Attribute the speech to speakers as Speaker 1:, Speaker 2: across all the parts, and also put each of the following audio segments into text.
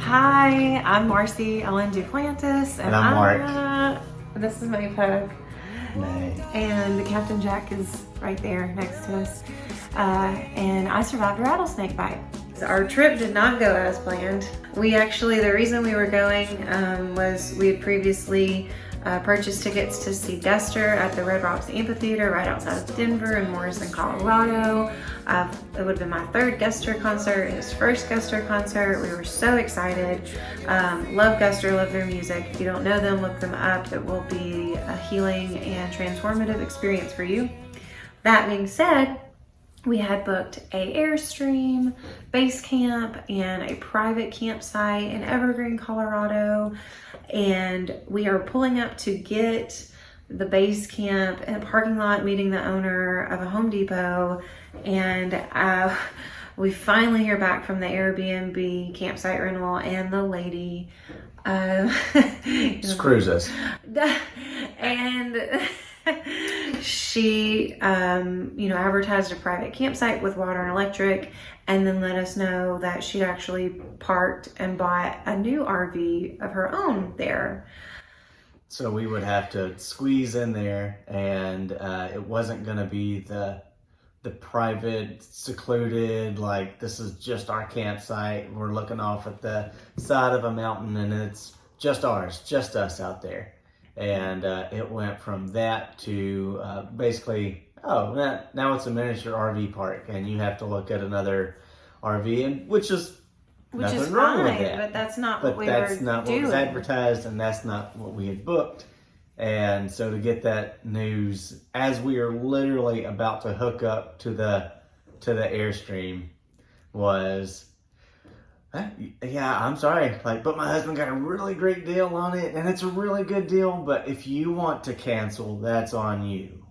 Speaker 1: Hi, I'm Marcy Ellen Duplantis,
Speaker 2: And I'm Mark.
Speaker 1: This is my pug.
Speaker 2: Nay.
Speaker 1: And Captain Jack is right there next to us. And I survived a rattlesnake bite. Our trip did not go as planned. The reason we were going was we had previously purchased tickets to see Dester at the Red Rocks Amphitheater right outside of Denver in Morrison, Colorado. It would have been my third Dester concert, his first Dester concert. We were so excited. Love Dester, love their music. If you don't know them, look them up. It will be a healing and transformative experience for you. That being said, we had booked a Airstream, base camp, and a private campsite in Evergreen, Colorado. And we are pulling up to get the base camp in a parking lot, meeting the owner of a Home Depot. And we finally hear back from the Airbnb campsite rental, and the lady
Speaker 2: Screws us.
Speaker 1: And she, advertised a private campsite with water and electric, and then let us know that she'd actually parked and bought a new RV of her own there.
Speaker 2: So we would have to squeeze in there, and it wasn't going to be the private, secluded, like this is just our campsite. We're looking off at the side of a mountain, and it's just ours, just us out there. And it went from that to basically, now it's a miniature RV park, and you have to look at another RV, and which is nothing wrong with that.
Speaker 1: But that's not what we were doing.
Speaker 2: What was advertised, and that's not what we had booked. And so to get that news as we are literally about to hook up to the Airstream was, yeah, I'm sorry, but my husband got a really great deal on it, and it's a really good deal, but if you want to cancel, that's on you.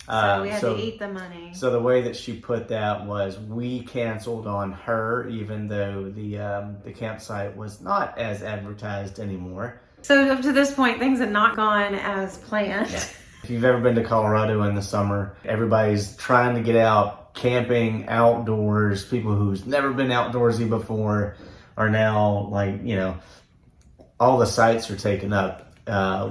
Speaker 1: So we had to eat the money.
Speaker 2: So the way that she put that was we canceled on her, even though the campsite was not as advertised anymore. So
Speaker 1: up to this point, things had not gone as planned.
Speaker 2: Yeah. If you've ever been to Colorado in the summer, everybody's trying to get out, camping, outdoors. People who's never been outdoorsy before are now all the sites are taken up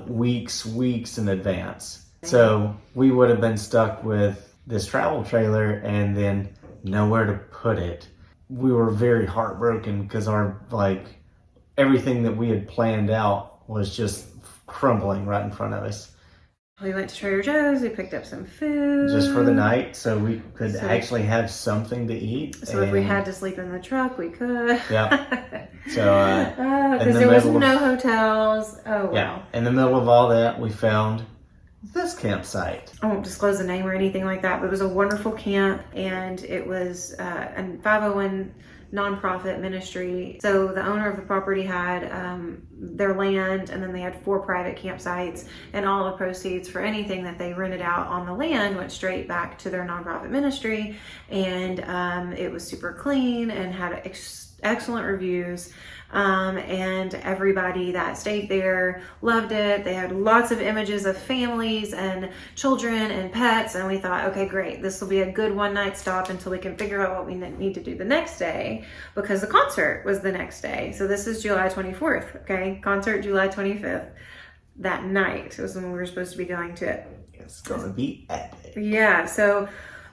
Speaker 2: weeks in advance. So we would have been stuck with this travel trailer and then nowhere to put it. We were very heartbroken because everything that we had planned out was just crumbling right in front of us.
Speaker 1: We went to Trader Joe's, we picked up some food.
Speaker 2: Just for the night, so we could actually have something to eat.
Speaker 1: So if we had to sleep in the truck, we could.
Speaker 2: Yeah. So,
Speaker 1: because there was no hotels. Oh, wow.
Speaker 2: Yeah. In the middle of all that, we found this campsite.
Speaker 1: I won't disclose the name or anything like that, but it was a wonderful camp, and it was a 501 nonprofit ministry. So the owner of the property had their land, and then they had 4 private campsites, and all the proceeds for anything that they rented out on the land went straight back to their nonprofit ministry. And it was super clean and had excellent reviews. And everybody that stayed there loved it. They had lots of images of families and children and pets, and we thought, okay, great, this will be a good one-night stop until we can figure out what we need to do the next day, because the concert was the next day. So this is July 24th, okay? Concert July 25th. That night was when we were supposed to be going to it.
Speaker 2: It's gonna be epic.
Speaker 1: Yeah, so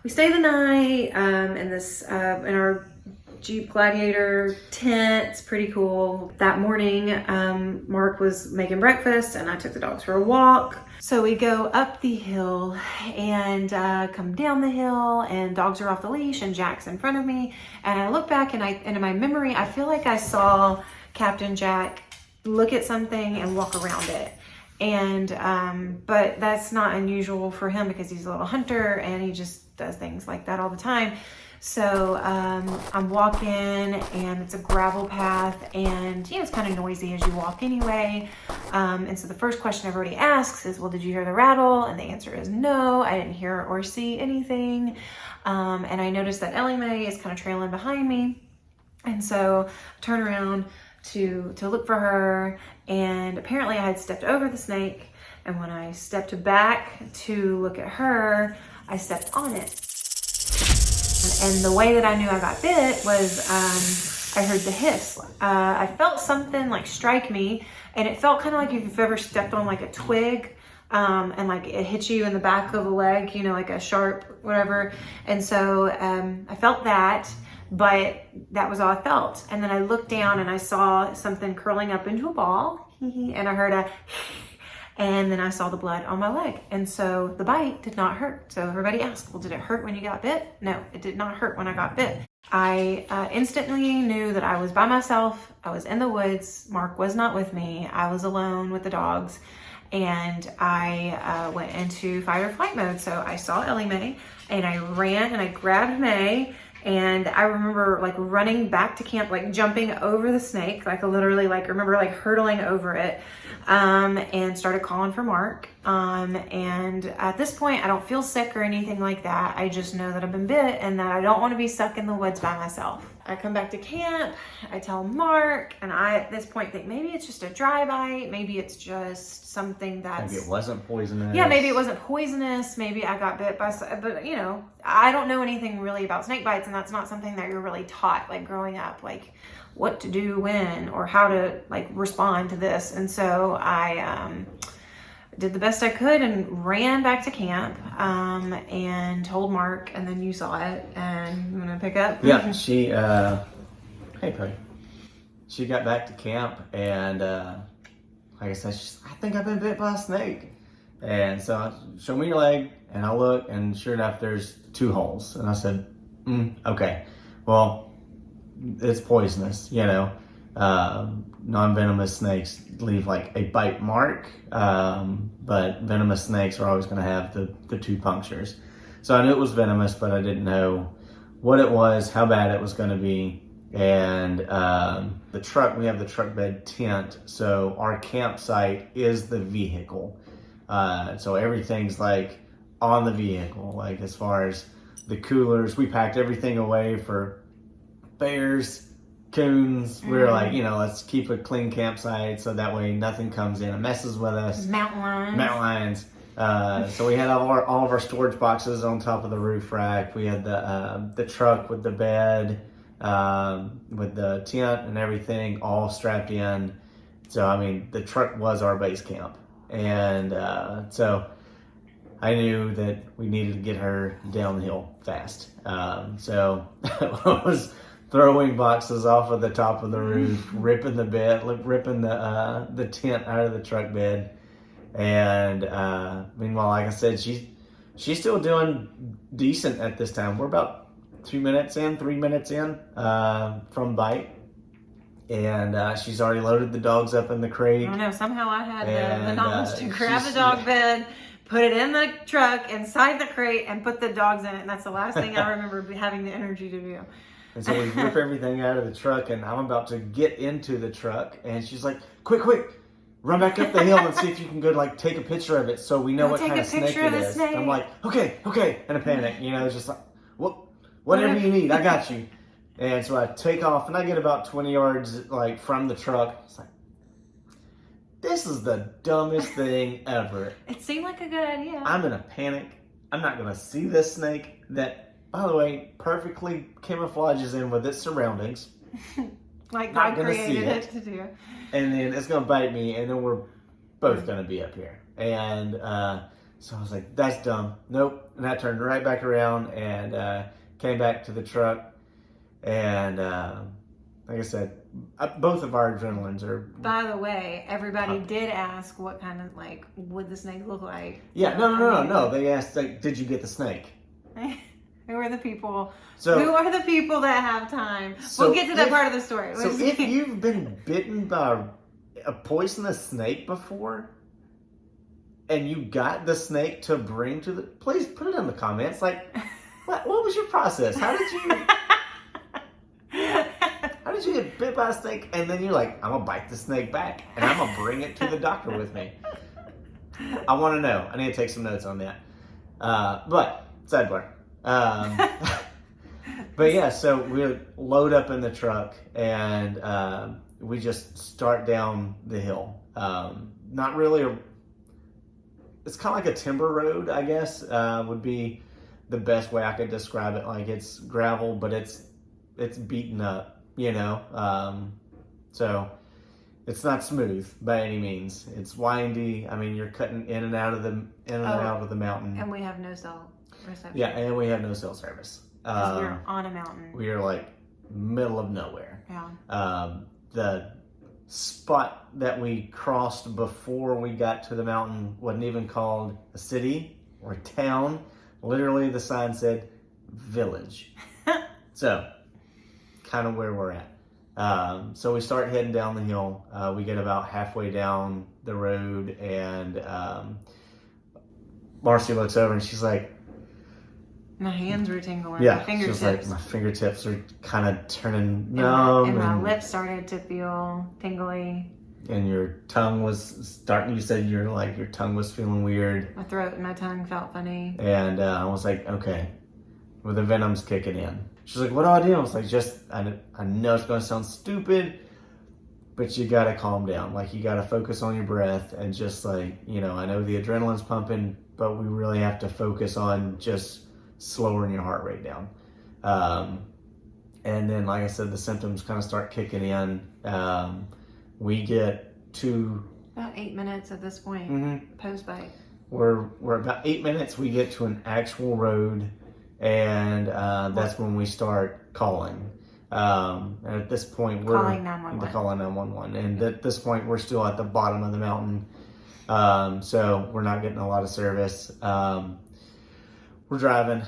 Speaker 1: we stayed the night in our Jeep Gladiator tent. It's pretty cool. That morning, Mark was making breakfast, and I took the dogs for a walk. So we go up the hill and come down the hill, and dogs are off the leash, and Jack's in front of me. And I look back, and in my memory, I feel like I saw Captain Jack look at something and walk around it. And but that's not unusual for him because he's a little hunter, and he just does things like that all the time. So I'm walking, and it's a gravel path, and it's kind of noisy as you walk anyway. And so the first question everybody asks is, well, did you hear the rattle? And the answer is no, I didn't hear or see anything. And I noticed that Ellie Mae is kind of trailing behind me. And so I turn around to look for her, and apparently I had stepped over the snake. And when I stepped back to look at her, I stepped on it. And the way that I knew I got bit was I heard the hiss. I felt something like strike me, and it felt kind of like if you've ever stepped on like a twig, and like it hit you in the back of the leg, you know, like a sharp whatever. And so I felt that, but that was all I felt. And then I looked down and I saw something curling up into a ball, and I heard a and then I saw the blood on my leg. And so the bite did not hurt. So everybody asked, well, did it hurt when you got bit? No, it did not hurt when I got bit. I instantly knew that I was by myself. I was in the woods. Mark was not with me. I was alone with the dogs. And I went into fight or flight mode. So I saw Ellie Mae, and I ran and I grabbed Mae. And I remember like running back to camp, like jumping over the snake, like literally like remember like hurtling over it, and started calling for Mark. And at this point I don't feel sick or anything like that. I just know that I've been bit and that I don't want to be stuck in the woods by myself. I come back to camp, I tell Mark, and I at this point think maybe it's just a dry bite, maybe it's just something that's...
Speaker 2: Maybe it wasn't poisonous.
Speaker 1: Yeah, maybe it wasn't poisonous, maybe I got bit by... But, you know, I don't know anything really about snake bites, and that's not something that you're really taught, like, growing up, like, what to do when, or how to, like, respond to this. And so I did the best I could and ran back to camp, and told Mark, and then you saw it, and you want to pick up?
Speaker 2: Yeah, she, hey, Puddy. She got back to camp, and, like I said, I think I've been bit by a snake. And so I show me your leg, and I look, and sure enough, there's 2 holes. And I said, okay, well, it's poisonous, you know. Non-venomous snakes leave like a bite mark, but venomous snakes are always going to have the 2 punctures. So I knew it was venomous, but I didn't know what it was, how bad it was going to be. And the truck, we have the truck bed tent, so our campsite is the vehicle. So everything's like on the vehicle, like as far as the coolers, we packed everything away for bears, coons. We were like, you know, let's keep a clean campsite so that way nothing comes in and messes with us.
Speaker 1: Mountain lions.
Speaker 2: So we had all of our storage boxes on top of the roof rack. We had the truck with the bed, with the tent and everything all strapped in. So I mean, the truck was our base camp, and so I knew that we needed to get her down the hill fast. So I was throwing boxes off of the top of the roof, ripping the bed, ripping the tent out of the truck bed. And meanwhile, like I said, she's still doing decent at this time. We're about 3 minutes in from bite. And she's already loaded the dogs up in the crate.
Speaker 1: I don't know, somehow I had the knowledge to grab the dog bed, put it in the truck, inside the crate, and put the dogs in it. And that's the last thing I remember having the energy to do.
Speaker 2: And so we rip everything out of the truck, and I'm about to get into the truck, and she's like, quick, run back up the hill and see if you can go like take a picture of it so we know what kind of snake it is. I'm like, okay, in a panic, you know, just like, whatever you need, I got you. And so I take off, and I get about 20 yards like from the truck. It's like, this is the dumbest thing ever.
Speaker 1: It seemed like a good idea.
Speaker 2: I'm in a panic. I'm not going to see this snake that, by the way, perfectly camouflages in with its surroundings.
Speaker 1: Like God created it to do.
Speaker 2: And then it's going to bite me, and then we're both going to be up here. And so I was like, that's dumb. Nope. And I turned right back around and came back to the truck. And like I said, both of our adrenalines are...
Speaker 1: By the way, everybody did ask what kind of, like, would the snake look like?
Speaker 2: Yeah, no. They asked, like, did you get the snake?
Speaker 1: Who are the people? Who are the people that have time? We'll get to that part of the story.
Speaker 2: So if you've been bitten by a poisonous snake before, and you got the snake to bring to the... Please put it in the comments. Like, what was your process? How did you... How did you get bit by a snake? And then you're like, I'm going to bite the snake back, and I'm going to bring it to the doctor with me. I want to know. I need to take some notes on that. But, sidebar. But yeah, so we load up in the truck, and we just start down the hill. Not really it's kind of like a timber road, I guess, would be the best way I could describe it. Like, it's gravel, but it's beaten up. So it's not smooth by any means. It's windy. I mean, you're cutting in and out of the mountain.
Speaker 1: And we have no cell reception.
Speaker 2: Yeah, and we have no cell service.
Speaker 1: Because we're on a mountain.
Speaker 2: We are like middle of nowhere.
Speaker 1: Yeah.
Speaker 2: The spot that we crossed before we got to the mountain wasn't even called a city or a town. Literally, the sign said village. So, kind of where we're at. So we start heading down the hill. We get about halfway down the road, and Marcy looks over and she's like,
Speaker 1: my hands were tingling.
Speaker 2: Yeah,
Speaker 1: my fingertips.
Speaker 2: She was like, my fingertips are kind of turning numb.
Speaker 1: And my lips started to feel tingly.
Speaker 2: And your tongue was starting, you said your tongue was feeling weird.
Speaker 1: My throat and my tongue felt funny.
Speaker 2: And I was like, okay, well, the venom's kicking in. She's like, what do I do? I was like, I know it's going to sound stupid, but you got to calm down. Like, you got to focus on your breath and just like, I know the adrenaline's pumping, but we really have to focus on just slowing your heart rate down. And then, like I said, the symptoms kind of start kicking in. We get to
Speaker 1: about 8 minutes at this point, post-bite.
Speaker 2: We're about 8 minutes. We get to an actual road, and that's when we start calling. And at this point, we're
Speaker 1: calling 911.
Speaker 2: Calling 911. And at this point, we're still at the bottom of the mountain, so we're not getting a lot of service. We're driving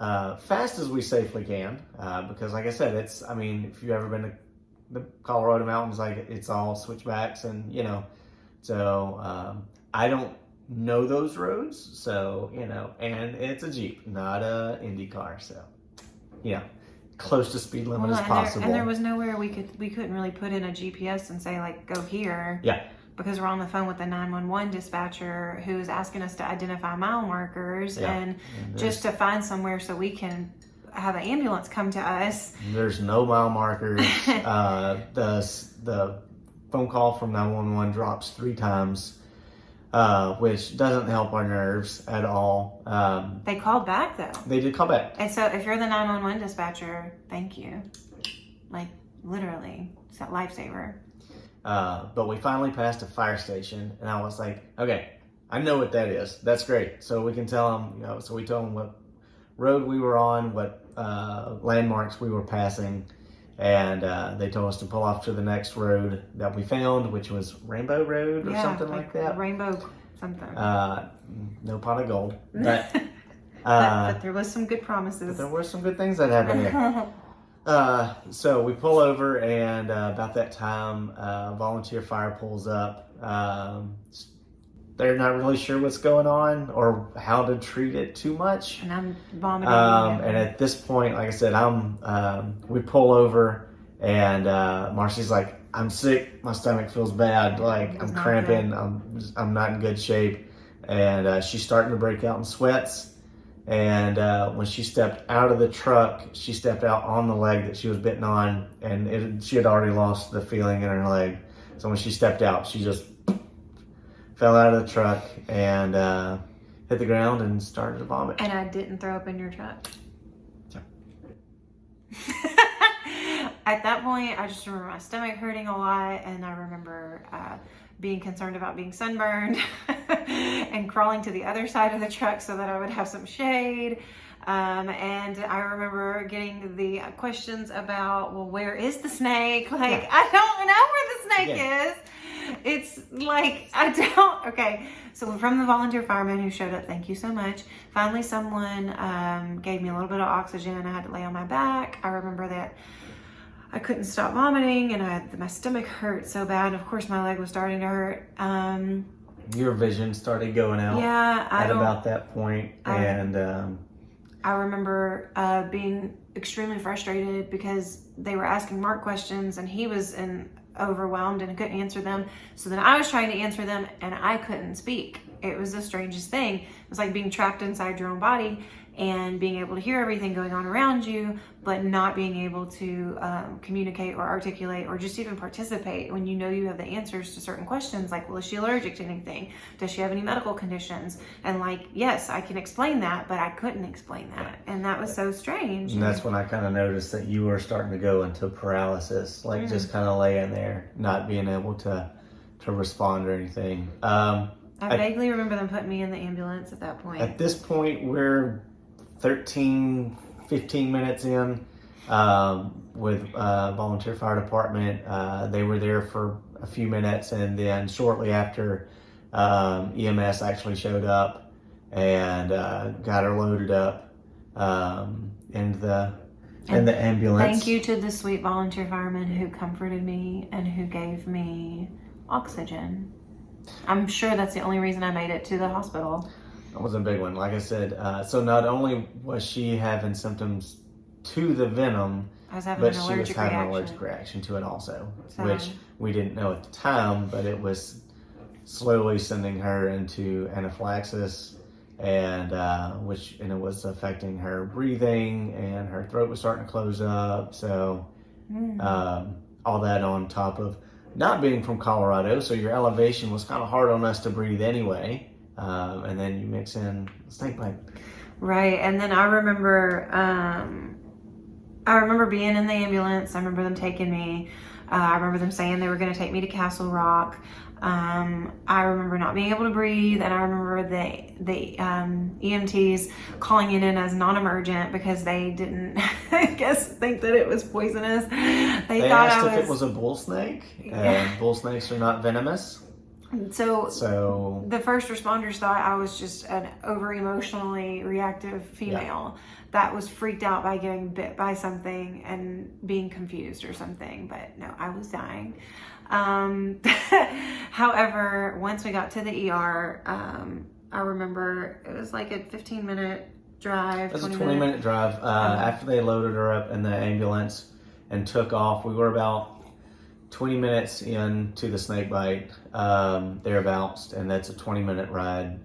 Speaker 2: fast as we safely can, because like I said, if you've ever been to the Colorado mountains, like it's all switchbacks and, so I don't know those roads. So, and it's a Jeep, not a Indy car. So, close to speed limit as possible.
Speaker 1: And there was nowhere we couldn't really put in a GPS and say like, go here.
Speaker 2: Yeah.
Speaker 1: Because we're on the phone with the 911 dispatcher who is asking us to identify mile markers and just to find somewhere so we can have an ambulance come to us.
Speaker 2: There's no mile markers. The phone call from 911 drops 3 times, which doesn't help our nerves at all.
Speaker 1: They called back though.
Speaker 2: They did call back.
Speaker 1: And so if you're the 911 dispatcher, thank you. Like literally, it's a lifesaver.
Speaker 2: But we finally passed a fire station, and I was like, okay, I know what that is. That's great. So we can tell them, so we told them what road we were on, what landmarks we were passing, and they told us to pull off to the next road that we found, which was Rainbow Road or something like that.
Speaker 1: Rainbow something.
Speaker 2: No pot of gold. But,
Speaker 1: but there was some good promises.
Speaker 2: There were some good things that happened there. So we pull over, and about that time, volunteer fire pulls up. They're not really sure what's going on or how to treat it too much.
Speaker 1: And I'm vomiting.
Speaker 2: And at this point, like I said, we pull over, and Marcy's like, I'm sick. My stomach feels bad. Like I'm cramping. I'm not in good shape. And she's starting to break out in sweats. And when she stepped out of the truck, she stepped out on the leg that she was bitten on, and she had already lost the feeling in her leg. So when she stepped out, she just fell out of the truck and hit the ground and started to vomit.
Speaker 1: And I didn't throw up in your truck.
Speaker 2: Yeah.
Speaker 1: At that point, I just remember my stomach hurting a lot, and I remember being concerned about being sunburned and crawling to the other side of the truck so that I would have some shade. And I remember getting the questions about, well, where is the snake? Like, I don't know where the snake is. It's like, okay. So from the volunteer fireman who showed up, thank you so much. Finally, someone gave me a little bit of oxygen. I had to lay on my back. I remember that I couldn't stop vomiting, and my stomach hurt so bad. Of course, my leg was starting to hurt.
Speaker 2: Your vision started going out.
Speaker 1: Yeah,
Speaker 2: at about that point, and
Speaker 1: I remember being extremely frustrated because they were asking Mark questions, and he was overwhelmed and couldn't answer them. So then I was trying to answer them, and I couldn't speak. it was the strangest thing. It was like being trapped inside your own body and being able to hear everything going on around you, but not being able to communicate or articulate or just even participate when you know you have the answers to certain questions, like, well, is she allergic to anything? Does she have any medical conditions? And like, yes, I can explain that, but I couldn't explain that. And that was so strange.
Speaker 2: And that's when I kind of noticed that you were starting to go into paralysis, like just kind of laying there, not being able to respond or anything.
Speaker 1: I vaguely remember them putting me in the ambulance at that point.
Speaker 2: At this point, we're 15 minutes in with volunteer fire department. They were there for a few minutes, and then shortly after, EMS actually showed up and got her loaded up in the ambulance.
Speaker 1: Thank you to the sweet volunteer firemen who comforted me and who gave me oxygen. I'm sure that's the only reason I made it to the hospital.
Speaker 2: That was a big one. Like I said, so not only was she having symptoms to the venom, but she was having an allergic reaction to it also, which we didn't know at the time, but it was slowly sending her into anaphylaxis, and it was affecting her breathing, and her throat was starting to close up. So all that on top of not being from Colorado, so your elevation was kind of hard on us to breathe anyway. And then you mix in snake bite.
Speaker 1: Right, and then I remember being in the ambulance. I remember them taking me. I remember them saying they were going to take me to Castle Rock. I remember not being able to breathe, and I remember the EMTs calling it in as non-emergent because they didn't, I guess, think that it was poisonous. They thought
Speaker 2: asked if it was a bull snake, and bull snakes are not venomous.
Speaker 1: So the first responders thought I was just an over-emotionally reactive female that was freaked out by getting bit by something and being confused or something. But no, I was dying. However, once we got to the ER, I remember it was like a 15-minute drive.
Speaker 2: It was a 20-minute drive. After they loaded her up in the ambulance and took off, we were about 20 minutes into the snake bite, thereabouts, and that's a 20-minute ride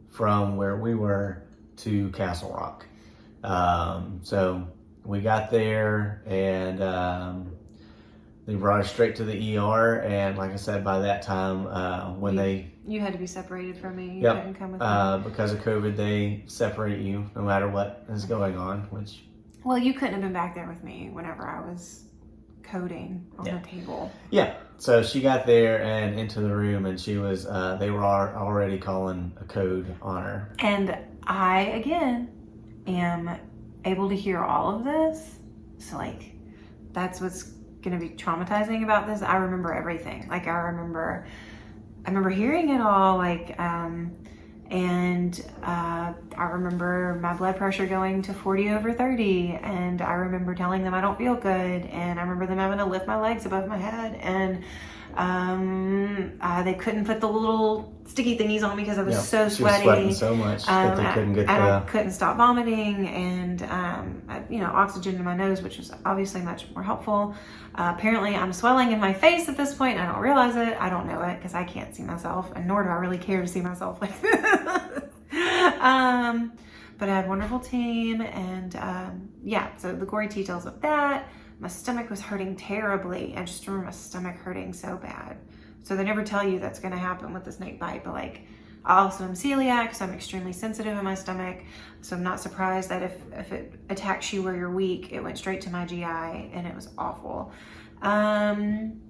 Speaker 2: from where we were to Castle Rock. So we got there, and they brought us straight to the ER, and like I said, by that time,
Speaker 1: you had to be separated from me. You
Speaker 2: yep,
Speaker 1: couldn't come with me.
Speaker 2: because of COVID, they separate you no matter what is going on, which...
Speaker 1: Well, you couldn't have been back there with me whenever I was coding on the table.
Speaker 2: Yeah, so she got there and into the room, and she was, they were already calling a code on her.
Speaker 1: And I, again, am able to hear all of this. So, like, that's what's going to be traumatizing about this. I remember everything. Like, I remember hearing it all, like, I remember my blood pressure going to 40/30, and I remember telling them I don't feel good, and I remember them having to lift my legs above my head, and they couldn't put the little sticky thingies on me because I was so sweaty.
Speaker 2: She was sweating so much that they couldn't get
Speaker 1: I couldn't stop vomiting, and oxygen in my nose, which was obviously much more helpful. Apparently, I'm swelling in my face at this point. I don't realize it. I don't know it because I can't see myself, and nor do I really care to see myself like this. But I had a wonderful team, and so the gory details of that. My stomach was hurting terribly. I just remember my stomach hurting so bad. So they never tell you that's going to happen with the snake bite, but like, I also am celiac, so I'm extremely sensitive in my stomach. So I'm not surprised that if it attacks you where you're weak, it went straight to my GI, and it was awful. And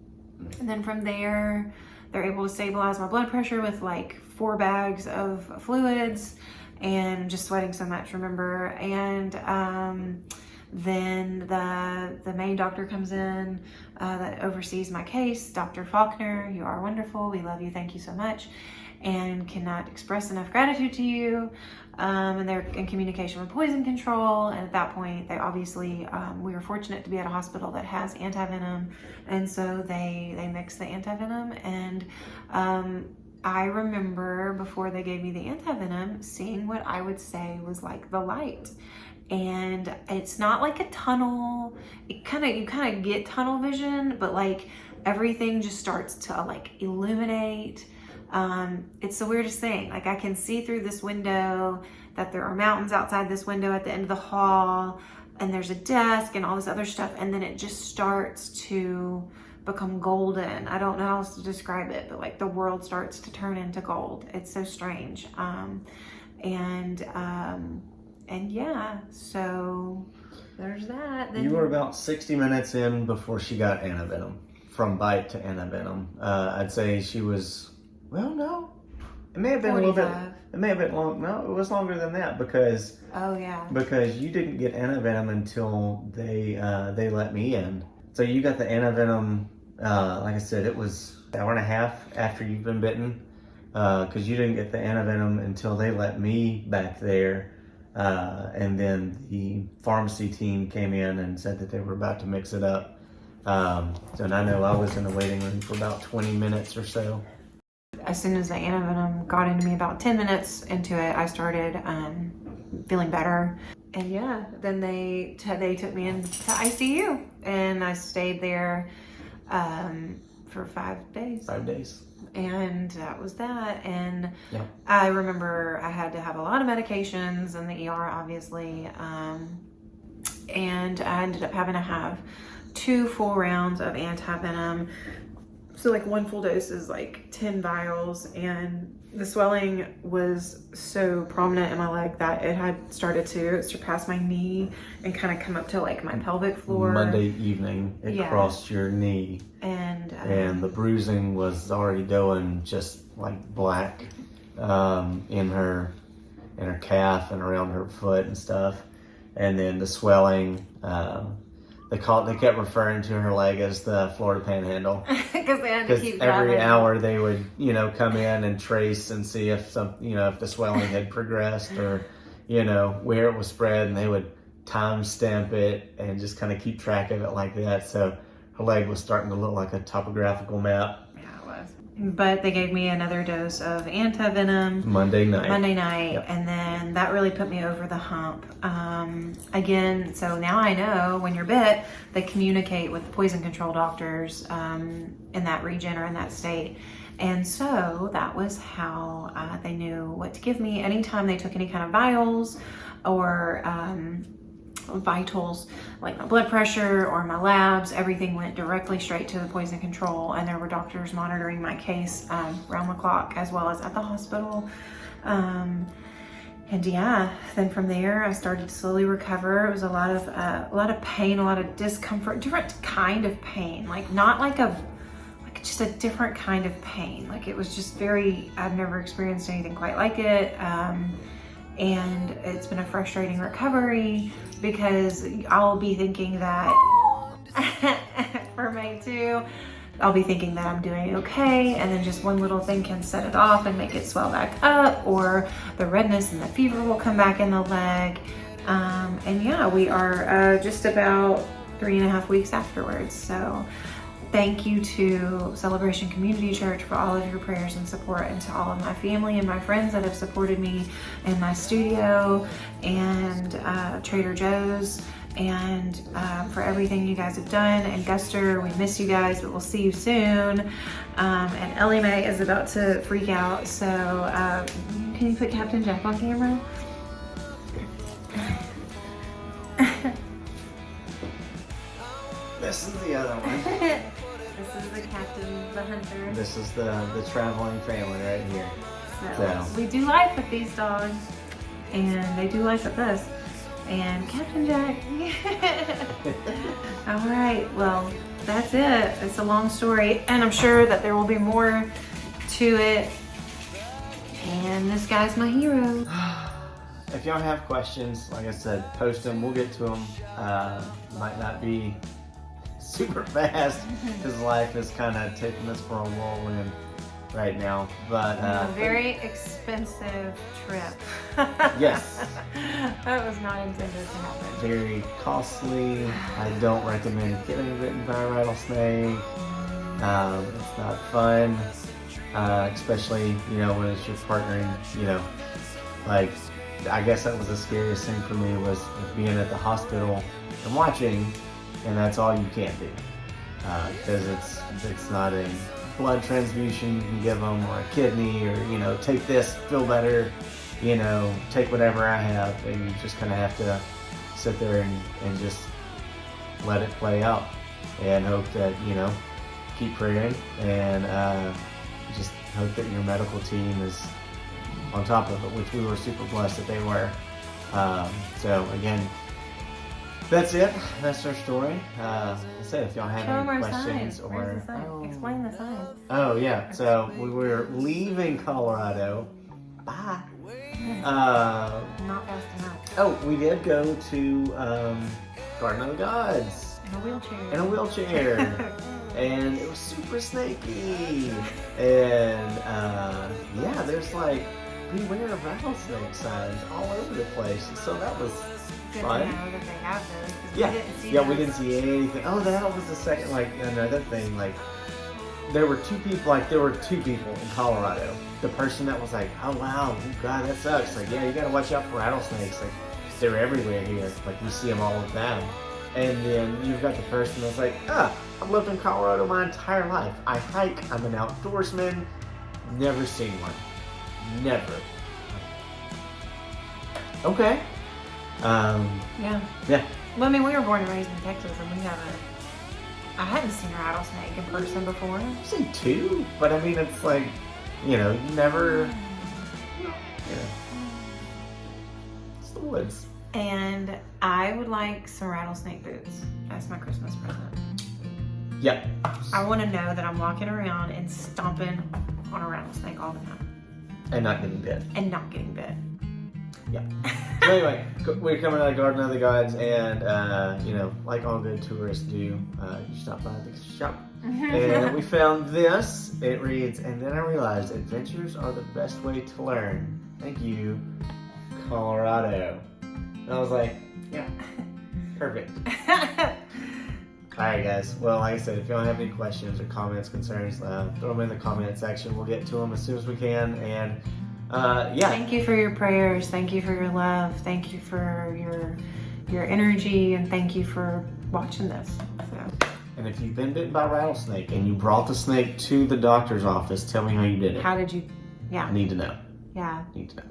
Speaker 1: then from there, they're able to stabilize my blood pressure with like 4 bags of fluids, and just sweating so much, remember? And then the main doctor comes in that oversees my case, Dr. Faulkner. You are wonderful. We love you. Thank you so much. And cannot express enough gratitude to you. And they're in communication with poison control. And at that point, they obviously, we were fortunate to be at a hospital that has antivenom. And so they mix the antivenom. And I remember before they gave me the antivenom, seeing what I would say was like the light. And it's not like a tunnel. You kind of get tunnel vision, but like everything just starts to like illuminate. It's the weirdest thing. Like I can see through this window that there are mountains outside this window at the end of the hall, and there's a desk and all this other stuff, and then it just starts to become golden. I don't know how else to describe it, but like the world starts to turn into gold. It's so strange. And yeah, so there's that. Then
Speaker 2: you were about 60 minutes in before she got antivenom, from bite to antivenom. I'd say she was, well, no, it may have been 45. A little bit. It may have been long. No, it was longer than that because.
Speaker 1: Oh yeah.
Speaker 2: Because you didn't get antivenom until they let me in. So you got the antivenom. Like I said, it was an hour and a half after you've been bitten. Because you didn't get the antivenom until they let me back there. And then the pharmacy team came in and said that they were about to mix it up. So I know I was in the waiting room for about 20 minutes or so.
Speaker 1: As soon as the antivenom got into me, about 10 minutes into it, I started feeling better. And yeah, then they took me into ICU, and I stayed there for 5 days.
Speaker 2: 5 days.
Speaker 1: And that was that. And
Speaker 2: yeah.
Speaker 1: I remember I had to have a lot of medications in the ER, obviously. And I ended up having to have 2 full rounds of antivenom. So like 1 full dose is like 10 vials, and the swelling was so prominent in my leg that it had started to surpass my knee and kind of come up to like my pelvic floor.
Speaker 2: Monday evening, it crossed your knee. And the bruising was already going just like black in her calf and around her foot and stuff. And then the swelling, they kept referring to her leg as the Florida Panhandle.
Speaker 1: Because they had to keep
Speaker 2: every
Speaker 1: driving.
Speaker 2: hour they would, come in and trace and see if if the swelling had progressed or, where it was spread, and they would time stamp it and just kind of keep track of it like that. So her leg was starting to look like a topographical map.
Speaker 1: Yeah, it was. But they gave me another dose of antivenom
Speaker 2: Monday night.
Speaker 1: Yep. And then that really put me over the hump. Again, so now I know when you're bit, they communicate with the poison control doctors in that region or in that state. And so that was how they knew what to give me. Anytime they took any kind of vials or vitals, like my blood pressure or my labs, everything went directly straight to the poison control, and there were doctors monitoring my case round the clock as well as at the hospital. And yeah, then from there I started to slowly recover. It was a lot of pain, a lot of discomfort, different kind of pain, like not like just a different kind of pain. Like it was just I've never experienced anything quite like it. And it's been a frustrating recovery because I'll be thinking that, for me too, I'll be thinking that I'm doing okay, and then just one little thing can set it off and make it swell back up, or the redness and the fever will come back in the leg. And yeah, we are just about 3.5 weeks afterwards. So thank you to Celebration Community Church for all of your prayers and support, and to all of my family and my friends that have supported me in my studio, and Trader Joe's, and for everything you guys have done. And Guster, we miss you guys, but we'll see you soon. And Ellie Mae is about to freak out, so can you put Captain Jack on camera?
Speaker 2: This is the other one.
Speaker 1: This is the captain, the hunter.
Speaker 2: This is the traveling family right here.
Speaker 1: So we do life with these dogs, and they do life with us. And Captain Jack. All right, well, that's it. It's a long story, and I'm sure that there will be more to it. And this guy's my hero.
Speaker 2: If y'all have questions, like I said, post them. We'll get to them. Might not be super fast because life is kind of taking us for a whirlwind right now, but
Speaker 1: a very expensive trip.
Speaker 2: Yes.
Speaker 1: That was not intended to happen.
Speaker 2: Very costly. I don't recommend getting bitten by a rattlesnake. It's not fun, especially when it's your partnering. Like, I guess that was the scariest thing for me was being at the hospital and watching, and that's all you can do because it's not a blood transfusion you can give them, or a kidney, or, you know, take this, feel better, you know, take whatever I have, and you just kind of have to sit there and just let it play out and hope that, you know, keep praying and just hope that your medical team is on top of it, which we were super blessed that they were. So again, that's it. That's our story. I said, if y'all have any questions or
Speaker 1: explain the sign.
Speaker 2: Oh yeah, so we were leaving Colorado. Bye.
Speaker 1: Not fast enough.
Speaker 2: Oh, we did go to Garden of the Gods
Speaker 1: In a wheelchair.
Speaker 2: in a wheelchair. And it was super snaky. And yeah, there's like beware of rattlesnake signs all over the place. So that was
Speaker 1: Good
Speaker 2: fun.
Speaker 1: to know that they have those. 'Cause
Speaker 2: Yeah,
Speaker 1: we didn't see
Speaker 2: yeah, we
Speaker 1: those.
Speaker 2: didn't see anything. Oh, that was the second, like, another thing, like, there were two people in Colorado. The person that was like, oh wow, God, that sucks. Like, yeah, you gotta watch out for rattlesnakes. Like, they're everywhere here. Like, we see them all the time. And then you've got the person that's like, I've lived in Colorado my entire life. I hike, I'm an outdoorsman, never seen one. Never. Okay.
Speaker 1: Yeah.
Speaker 2: Yeah.
Speaker 1: Well, I mean, we were born and raised in Texas, and I hadn't seen a rattlesnake in person before.
Speaker 2: I've seen two, but I mean, it's like, you know, you never, you know, it's the woods.
Speaker 1: And I would like some rattlesnake boots. That's my Christmas present.
Speaker 2: Yep.
Speaker 1: I want to know that I'm walking around and stomping on a rattlesnake all the time.
Speaker 2: And not getting bit.
Speaker 1: And not getting bit.
Speaker 2: Yeah. So anyway, we're coming out of Garden of the Gods, and you know, like all good tourists do, you stop by the shop. And we found this. It reads, and then I realized adventures are the best way to learn. Thank you, Colorado. And I was like, yeah, perfect. Alright guys, well, like I said, if y'all have any questions or comments, concerns, throw them in the comment section. We'll get to them as soon as we can. And yeah.
Speaker 1: Thank you for your prayers. Thank you for your love. Thank you for your energy, and thank you for watching this. So.
Speaker 2: And if you've been bitten by a rattlesnake and you brought the snake to the doctor's office, tell me how you did it.
Speaker 1: How did you? Yeah.
Speaker 2: I need to know.
Speaker 1: Yeah.
Speaker 2: Need to know.